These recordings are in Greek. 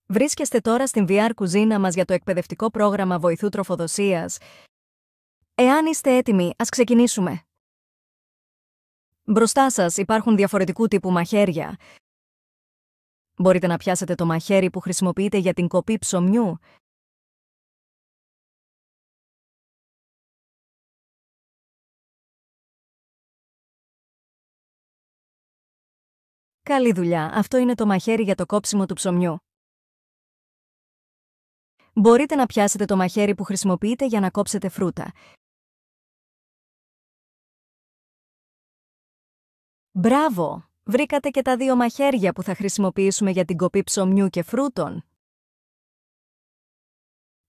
Βρίσκεστε τώρα στην VR κουζίνα μας για το εκπαιδευτικό πρόγραμμα βοηθού τροφοδοσίας. Εάν είστε έτοιμοι, ας ξεκινήσουμε. Μπροστά σας υπάρχουν διαφορετικού τύπου μαχαίρια. Μπορείτε να πιάσετε το μαχαίρι που χρησιμοποιείτε για την κοπή ψωμιού. Καλή δουλειά, αυτό είναι το μαχαίρι για το κόψιμο του ψωμιού. Μπορείτε να πιάσετε το μαχαίρι που χρησιμοποιείτε για να κόψετε φρούτα. Μπράβο! Βρήκατε και τα δύο μαχαίρια που θα χρησιμοποιήσουμε για την κοπή ψωμιού και φρούτων.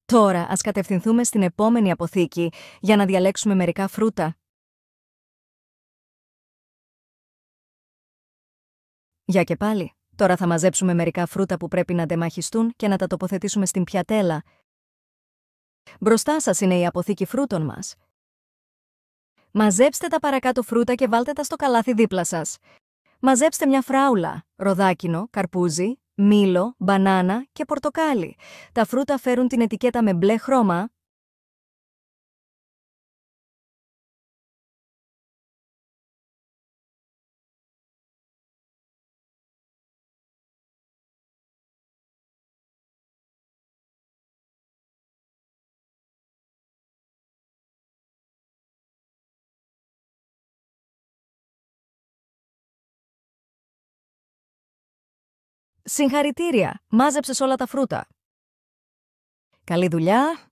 Τώρα ας κατευθυνθούμε στην επόμενη αποθήκη για να διαλέξουμε μερικά φρούτα. Για και πάλι, τώρα θα μαζέψουμε μερικά φρούτα που πρέπει να ντεμαχιστούν και να τα τοποθετήσουμε στην πιατέλα. Μπροστά σας είναι η αποθήκη φρούτων μας. Μαζέψτε τα παρακάτω φρούτα και βάλτε τα στο καλάθι δίπλα σας. Μαζέψτε μια φράουλα, ροδάκινο, καρπούζι, μήλο, μπανάνα και πορτοκάλι. Τα φρούτα φέρουν την ετικέτα με μπλε χρώμα. Συγχαρητήρια! Μάζεψες όλα τα φρούτα. Καλή δουλειά!